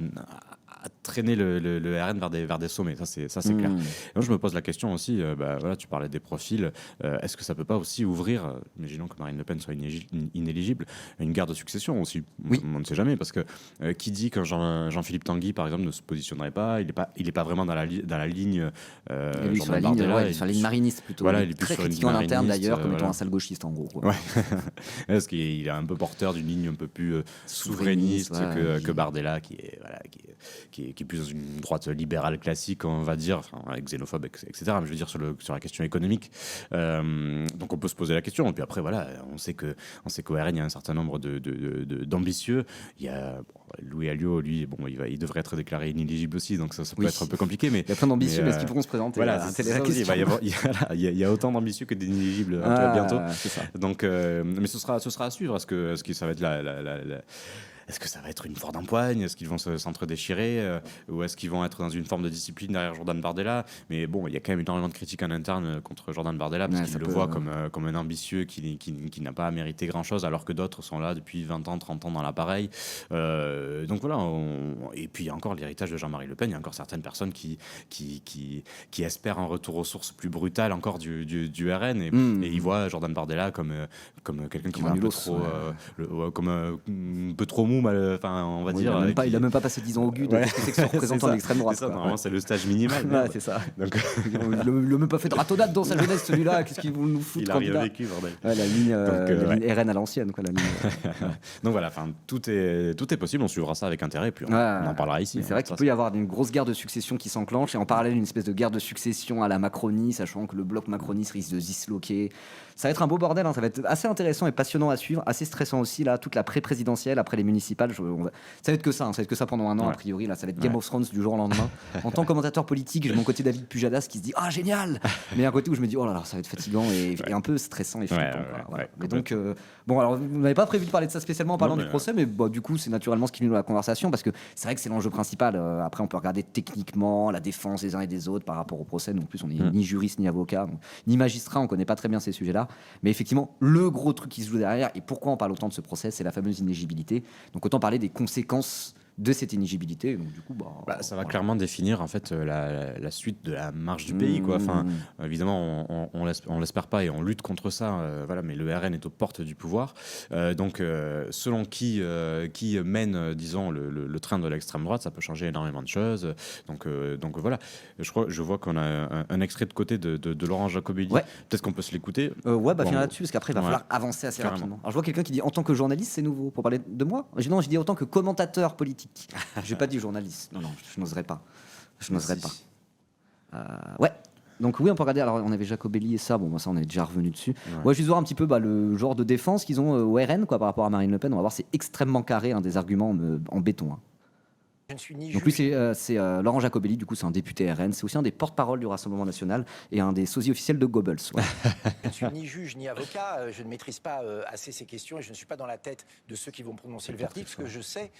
traîner le RN vers des sommets, ça c'est clair. Et moi, je me pose la question aussi, voilà, tu parlais des profils, est-ce que ça peut pas aussi ouvrir, imaginons que Marine Le Pen soit inéligible, une guerre de succession aussi, on ne sait jamais, parce que qui dit que Jean-Philippe Tanguy par exemple ne se positionnerait pas, il est pas vraiment dans la ligne sur la ligne mariniste plutôt, voilà, il est très critiqué en interne d'ailleurs comme étant un sale gauchiste en gros, quoi. Parce qu'il est un peu porteur d'une ligne un peu plus souverainiste que Bardella qui est plus dans une droite libérale classique, on va dire, avec xénophobe, etc. Mais je veux dire sur la question économique. Donc on peut se poser la question. Et puis après, voilà, on sait qu'au RN, il y a un certain nombre d'ambitieux. Il y a Louis Alliot, lui, il devrait être déclaré inéligible aussi, donc ça peut être un peu compliqué. Mais il y a plein d'ambitieux, mais est-ce qu'ils pourront se présenter? Voilà, il y a autant d'ambitieux que d'inéligibles bientôt. Donc, mais ce sera à suivre. Est-ce que ça va être est-ce que ça va être une foire d'empoigne? Est-ce qu'ils vont s'entre-déchirer ou est-ce qu'ils vont être dans une forme de discipline derrière Jordan Bardella? Mais bon, il y a quand même énormément de critiques en interne contre Jordan Bardella parce qu'il le voit comme un ambitieux qui n'a pas mérité grand-chose alors que d'autres sont là depuis 20 ans, 30 ans dans l'appareil. Donc voilà. Et puis il y a encore l'héritage de Jean-Marie Le Pen. Il y a encore certaines personnes qui espèrent un retour aux sources plus brutal encore du RN et ils voient Jordan Bardella comme quelqu'un qui va un peu trop mou bon, enfin, on va dire. Il a même pas passé 10 ans au GUD. Qu'est-ce que c'est que ce représentant de l'extrême droite? C'est ça, normalement, c'est le stage minimal. C'est ça. Donc, il n'a même pas fait de ratonnade dans sa jeunesse, celui-là. Qu'est-ce qu'ils vont nous foutre? Il a rien vécu, bordel. La ligne RN à l'ancienne, quoi. Donc voilà, tout est possible. On suivra ça avec intérêt, puis on en parlera ici. C'est vrai qu'il peut y avoir une grosse guerre de succession qui s'enclenche, et en parallèle une espèce de guerre de succession à la Macronie, sachant que le bloc macroniste risque de se disloquer. Ça va être un beau bordel, ça va être assez intéressant et passionnant à suivre, assez stressant aussi, là, toute la pré-présidentielle après les municipales. Ça va être que ça, ça va être que ça pendant un an, a priori. Là, ça va être Game of Thrones du jour au lendemain. En tant que commentateur politique, j'ai mon côté David Pujadas qui se dit ah génial, mais un côté où je me dis oh là là, ça va être fatigant et un peu stressant et flippant. Mais donc bon, alors vous n'avez pas prévu de parler de ça spécialement en parlant du procès, mais du coup c'est naturellement ce qui nous dans la conversation parce que c'est vrai que c'est l'enjeu principal. Après on peut regarder techniquement la défense des uns et des autres par rapport au procès. Donc en plus on n'est ni juriste ni avocat, ni magistrat, on connaît pas très bien ces sujets-là. Mais effectivement, le gros truc qui se joue derrière, et pourquoi on parle autant de ce procès, c'est la fameuse inéligibilité. Donc autant parler des conséquences de cette inéligibilité. Donc du coup, ça va clairement définir en fait la suite de la marche du pays, quoi. Enfin, évidemment, on l'espère pas et on lutte contre ça. Mais le RN est aux portes du pouvoir. Donc, selon qui mène, disons, le train de l'extrême droite, ça peut changer énormément de choses. Donc voilà. Je vois qu'on a un extrait de côté de Laurent Jacobelli. Peut-être qu'on peut se l'écouter. Finir là-dessus, parce qu'après, il va falloir avancer assez rapidement. Alors, je vois quelqu'un qui dit en tant que journaliste, c'est nouveau. Pour parler de moi, non, je dis en tant que commentateur politique. Je n'ai pas dit journaliste. Non, je n'oserais pas. Donc oui, on peut regarder. Alors on avait Jacobelli et ça. Ça on est déjà revenu dessus. Je vais juste voir un petit peu le genre de défense qu'ils ont au RN par rapport à Marine Le Pen. On va voir, c'est extrêmement carré, des arguments en béton. Je ne suis ni Donc lui, c'est Laurent Jacobelli, du coup c'est un député RN, c'est aussi un des porte-parole du Rassemblement National et un des sosies officiels de Goebbels. Je ne suis ni juge ni avocat, je ne maîtrise pas assez ces questions et je ne suis pas dans la tête de ceux qui vont prononcer le verdict. Ce que je sais,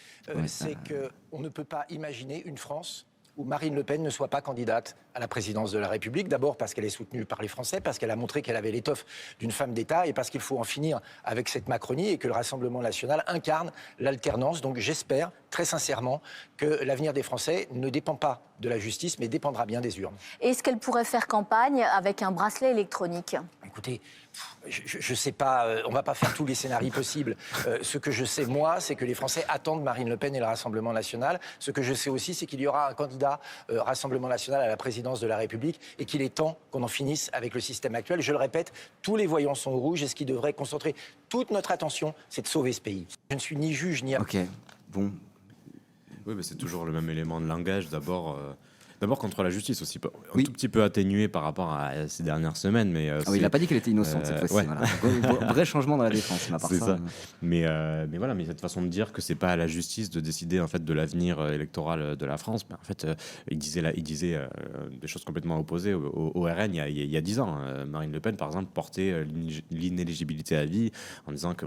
c'est qu'on ne peut pas imaginer une France où Marine Le Pen ne soit pas candidate à la présidence de la République. D'abord parce qu'elle est soutenue par les Français, parce qu'elle a montré qu'elle avait l'étoffe d'une femme d'État et parce qu'il faut en finir avec cette Macronie et que le Rassemblement national incarne l'alternance. Donc j'espère très sincèrement que l'avenir des Français ne dépend pas de la justice, mais dépendra bien des urnes. Est-ce qu'elle pourrait faire campagne avec un bracelet électronique ? Écoutez, je ne sais pas, on ne va pas faire tous les scénarios possibles. Ce que je sais, moi, c'est que les Français attendent Marine Le Pen et le Rassemblement national. Ce que je sais aussi, c'est qu'il y aura un candidat Rassemblement national à la présidence de la République et qu'il est temps qu'on en finisse avec le système actuel. Je le répète, tous les voyants sont au rouge et ce qui devrait concentrer toute notre attention, c'est de sauver ce pays. Je ne suis ni juge ni... Ok, bon... Oui, mais c'est toujours le même élément de langage. D'abord contre la justice aussi, un tout petit peu atténué par rapport à ces dernières semaines. Mais il n'a pas dit qu'elle était innocente cette fois-ci. Voilà. Vrai changement dans la défense, à part ça. Mais cette façon de dire que c'est pas à la justice de décider en fait de l'avenir électoral de la France. En fait, il disait des choses complètement opposées au RN il y a 10 ans. Marine Le Pen, par exemple, portait l'inéligibilité à vie en disant que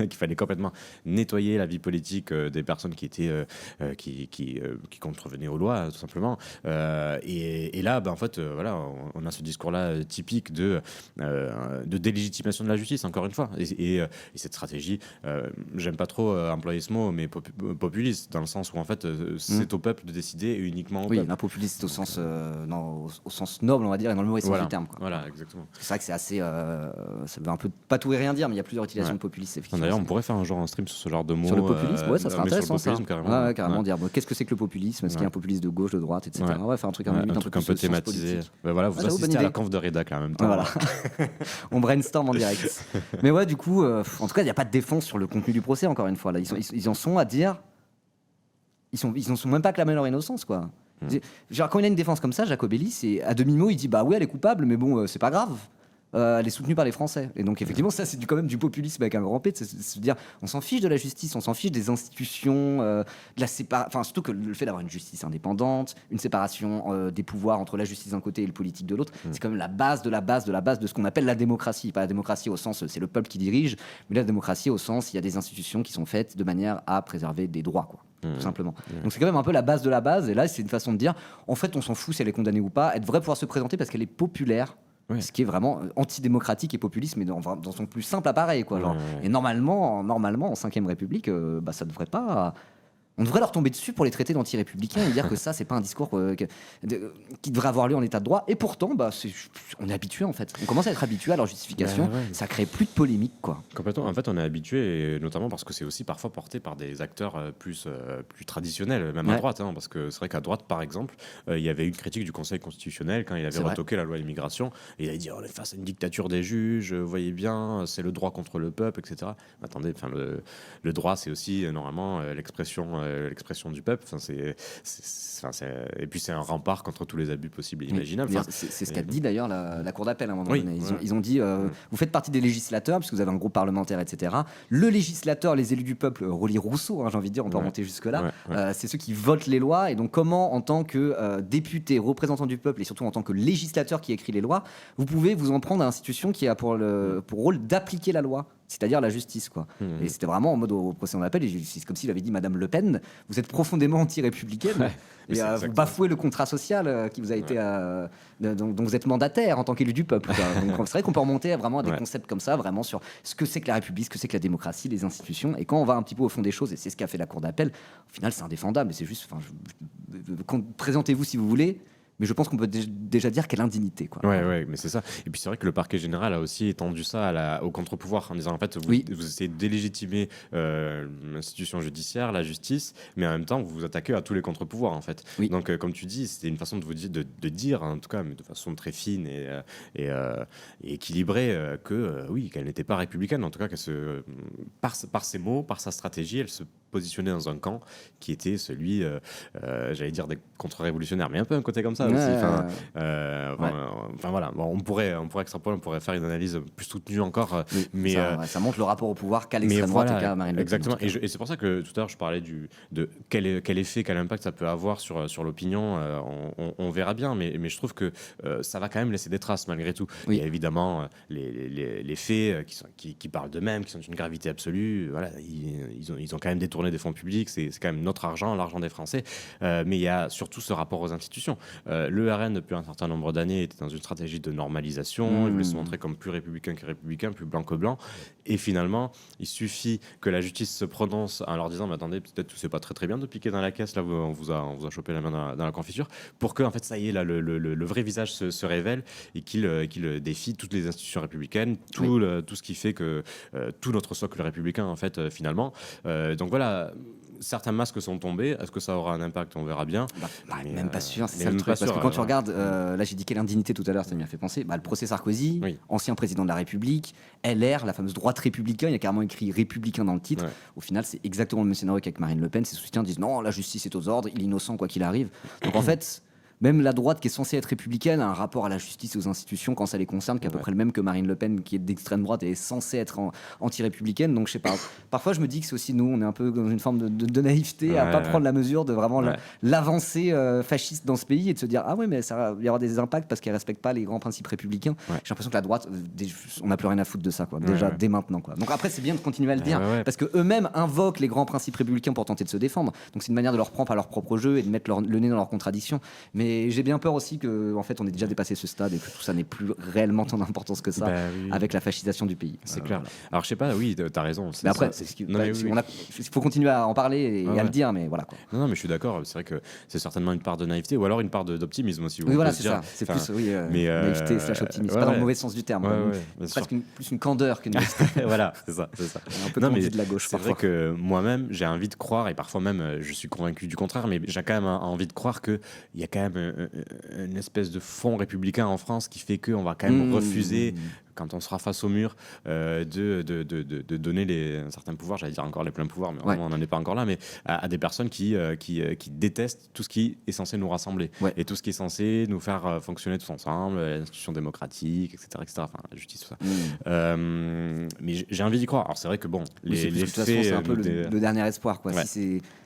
qu'il fallait complètement nettoyer la vie politique des personnes qui étaient qui contrevenaient aux lois. Tout simplement. Et là, en fait, on a ce discours-là typique de délégitimation de la justice, encore une fois. Et cette stratégie, j'aime pas trop employer ce mot, mais populiste, dans le sens où, en fait, c'est au peuple de décider et uniquement au peuple. Oui, populiste au sens noble, on va dire, et dans le mauvais sens du terme. Voilà, exactement. C'est vrai que c'est assez... ça veut un peu pas tout et rien dire, mais il y a plusieurs utilisations de populistes, effectivement. D'ailleurs, on pourrait faire un genre un stream sur ce genre de mots. Sur le populisme, ça serait intéressant, ça. Carrément. Dire, qu'est-ce que c'est que le populisme ? Est-ce qu'il y a un populisme de gauche, de droite, etc. Faire un truc un peu thématisé. Vous assistez à la conf de rédac là en même temps. Voilà. On brainstorm en direct. Mais du coup, en tout cas, il n'y a pas de défense sur le contenu du procès, encore une fois. Là. Ils en sont à dire... Ils n'en sont même pas clamés leur innocence, quoi. Genre, quand il a une défense comme ça, Jacobelli, c'est à demi-mot, il dit oui, elle est coupable, mais bon, c'est pas grave. Elle est soutenue par les Français. Et donc, effectivement, ça, c'est quand même du populisme avec un grand P. C'est se dire, on s'en fiche de la justice, on s'en fiche des institutions, de la séparation. Enfin, surtout que le fait d'avoir une justice indépendante, une séparation des pouvoirs entre la justice d'un côté et le politique de l'autre, c'est quand même la base de la base de la base de ce qu'on appelle la démocratie. Pas la démocratie au sens, c'est le peuple qui dirige, mais la démocratie au sens, il y a des institutions qui sont faites de manière à préserver des droits, quoi. Tout simplement. Donc c'est quand même un peu la base de la base. Et là, c'est une façon de dire, en fait, on s'en fout si elle est condamnée ou pas. Elle devrait pouvoir se présenter parce qu'elle est populaire. Ce qui est vraiment antidémocratique et populiste, mais dans son plus simple appareil, quoi. Et normalement, en 5ème République, ça devrait pas On devrait leur tomber dessus pour les traiter d'anti-républicains et dire que ça, c'est pas un discours qui devrait avoir lieu en état de droit. Et pourtant, on est habitué en fait. On commence à être habitué à leur justification. Ça crée plus de polémique, quoi. Complètement. En fait, on est habitué, et notamment parce que c'est aussi parfois porté par des acteurs plus traditionnels, même à droite. Parce que c'est vrai qu'à droite, par exemple, il y avait une critique du Conseil constitutionnel quand il avait retoqué la loi immigration. Et il avait dit on est face à une dictature des juges, vous voyez bien, c'est le droit contre le peuple, etc. Attendez, le droit, c'est aussi normalement l'expression du peuple. Et puis c'est un rempart contre tous les abus possibles et imaginables. C'est ce qu'a dit d'ailleurs la Cour d'appel à un moment donné. Ils ont dit vous faites partie des législateurs, puisque vous avez un groupe parlementaire, etc. Le législateur, les élus du peuple, relie Rousseau, j'ai envie de dire, on peut remonter jusque-là. C'est ceux qui votent les lois. Et donc, comment, en tant que député, représentant du peuple, et surtout en tant que législateur qui écrit les lois, vous pouvez vous en prendre à l'institution qui a pour rôle d'appliquer la loi, c'est-à-dire la justice, quoi. Et c'était vraiment en mode au procès en appel, et c'est comme s'il avait dit Madame Le Pen, vous êtes profondément anti-républicaine, et vous bafouez le contrat social qui vous a été dont vous êtes mandataire en tant qu'élu du peuple, quoi. Donc c'est vrai qu'on peut remonter vraiment à des concepts comme ça, vraiment sur ce que c'est que la République, ce que c'est que la démocratie, les institutions. Et quand on va un petit peu au fond des choses, et c'est ce qu'a fait la Cour d'appel, au final c'est indéfendable. Et c'est juste, présentez-vous si vous voulez. Mais je pense qu'on peut déjà dire quelle indignité, quoi. Ouais, mais c'est ça. Et puis c'est vrai que le parquet général a aussi étendu ça au contre-pouvoir en disant en fait vous essayez de délégitimer l'institution judiciaire, la justice, mais en même temps vous vous attaquez à tous les contre-pouvoirs en fait. Donc comme tu dis, c'était une façon de vous dire, de dire en tout cas, mais de façon très fine et équilibrée qu'elle n'était pas républicaine. En tout cas, par ses mots, par sa stratégie, elle se positionnait dans un camp qui était celui, j'allais dire des contre-révolutionnaires, mais un peu un côté comme ça. Voilà. Bon, on pourrait extrapoler, on pourrait faire une analyse plus soutenue encore. Mais ça montre le rapport au pouvoir qu'a l'extrême droite et qu'a Marine Le Pen. Exactement. Et c'est pour ça que tout à l'heure je parlais de quel effet, quel impact ça peut avoir sur l'opinion. On verra bien, mais je trouve que ça va quand même laisser des traces malgré tout. Il y a évidemment les faits qui parlent d'eux-mêmes, qui sont d'une gravité absolue. Voilà, ils ont quand même détourné des fonds publics. C'est quand même notre argent, l'argent des Français. Mais il y a surtout ce rapport aux institutions. Le RN, depuis un certain nombre d'années, était dans une stratégie de normalisation. Il voulait se montrer comme plus républicain que républicain, plus blanc que blanc. Et finalement, il suffit que la justice se prononce en leur disant mais attendez, peut-être que c'est pas très très bien de piquer dans la caisse, là on vous a chopé la main dans la confiture, pour que en fait ça y est, là le vrai visage se révèle et qu'il défie toutes les institutions républicaines, tout ce qui fait que tout notre socle républicain en fait finalement. Donc voilà. Certains masques sont tombés. Est-ce que ça aura un impact? On verra bien. Même pas sûr, c'est ça le truc. Parce que quand tu regardes, là j'ai dit quelle indignité tout à l'heure, ça m'y a fait penser. Le procès Sarkozy, ancien président de la République, LR, la fameuse droite républicaine, il y a carrément écrit républicain dans le titre. Au final, c'est exactement le même scénario qu'avec Marine Le Pen. Ses soutiens disent non, la justice est aux ordres, il est innocent quoi qu'il arrive. Donc en fait. Même la droite qui est censée être républicaine a un rapport à la justice et aux institutions quand ça les concerne, qui est à peu près le même que Marine Le Pen, qui est d'extrême droite et est censée être anti-républicaine. Donc je sais pas. Parfois je me dis que c'est aussi nous, on est un peu dans une forme de naïveté à pas prendre la mesure de vraiment l'avancée fasciste dans ce pays et de se dire ah ouais mais ça va y avoir des impacts parce qu'elle respecte pas les grands principes républicains. J'ai l'impression que la droite, on n'a plus rien à foutre de ça quoi. Déjà dès maintenant quoi. Donc après c'est bien de continuer à le dire parce que eux-mêmes invoquent les grands principes républicains pour tenter de se défendre. Donc c'est une manière de leur prendre à leur propre jeu et de mettre le nez dans leurs contradictions. Mais j'ai bien peur aussi que, en fait, on ait déjà dépassé ce stade et que tout ça n'ait plus réellement tant d'importance que ça avec la fascisation du pays. C'est clair. Alors, je sais pas, t'as raison. Mais après, il faut continuer à en parler et à le dire, mais voilà. Quoi. Non, mais je suis d'accord. C'est vrai que c'est certainement une part de naïveté ou alors une part d'optimisme aussi. Oui, voilà, c'est ça. C'est plus naïveté / optimisme. Pas dans le mauvais sens du terme. Presque plus une candeur qu'une naïveté. Voilà, c'est ça. Un peu tendu de la gauche. C'est vrai que moi-même, j'ai envie de croire, et parfois même, je suis convaincu du contraire, mais j'ai quand même envie de croire qu'il y a quand même une espèce de fond républicain en France qui fait qu'on va quand même refuser, quand on sera face au mur, de donner un certain pouvoir, j'allais dire encore les pleins pouvoirs, mais vraiment, on n'en est pas encore là, mais à des personnes qui détestent tout ce qui est censé nous rassembler et tout ce qui est censé nous faire fonctionner tous ensemble, l'institution démocitique, etc., enfin, la justice, tout ça. Mais j'ai envie d'y croire. Alors c'est vrai que bon, les de toute façon, c'est un peu le dernier espoir, quoi.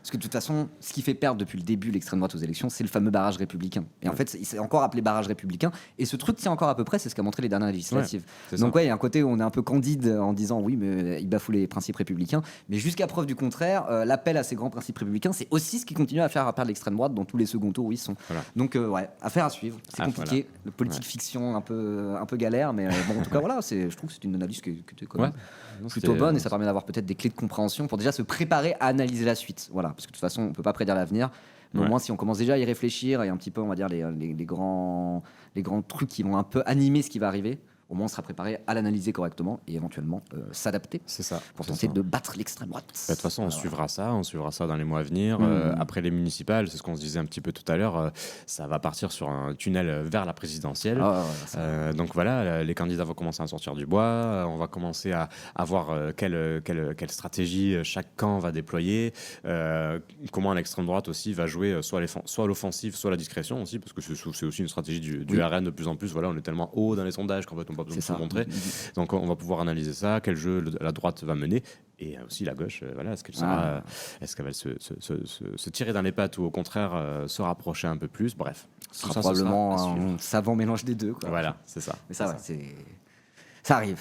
Parce que de toute façon, ce qui fait perdre depuis le début l'extrême droite aux élections, c'est le fameux barrage républicain. Et en fait, il s'est encore appelé barrage républicain. Et ce truc tient encore à peu près, c'est ce qu'a montré les dernières législatives. Donc ouais, il y a un côté où on est un peu candide en disant oui, mais il bafoue les principes républicains. Mais jusqu'à preuve du contraire, l'appel à ces grands principes républicains, c'est aussi ce qui continue à faire perdre l'extrême droite dans tous les seconds tours où ils sont. Voilà. Donc ouais, affaire à suivre. C'est compliqué. Voilà. Le politique fiction un peu galère, mais bon, en tout cas voilà, je trouve que c'est une analyse qui est quand même plutôt bonne et ça permet d'avoir peut-être des clés de compréhension pour déjà se préparer à analyser la suite. Voilà, parce que de toute façon, on peut pas prédire l'avenir. Mais au moins, si on commence déjà à y réfléchir et un petit peu, on va dire, les grands trucs qui vont un peu animer ce qui va arriver, au moins on sera préparé à l'analyser correctement et éventuellement s'adapter. C'est ça. Pour tenter de battre l'extrême droite. De toute façon, on suivra ça dans les mois à venir. Après les municipales, c'est ce qu'on se disait un petit peu tout à l'heure, ça va partir sur un tunnel vers la présidentielle. Donc voilà, les candidats vont commencer à sortir du bois, on va commencer à voir quelle stratégie chaque camp va déployer, comment l'extrême droite aussi va jouer soit l'offensive, soit la discrétion aussi, parce que c'est aussi une stratégie du RN de plus en plus. Voilà, on est tellement haut dans les sondages qu'en fait on pas besoin de se montrer. Donc on va pouvoir analyser ça, quel jeu la droite va mener et aussi la gauche. Voilà, est-ce qu'elle va se tirer dans les pattes ou au contraire se rapprocher un peu plus. Bref, ce sera probablement un savant mélange des deux. Voilà, c'est ça. Mais ça, ça arrive.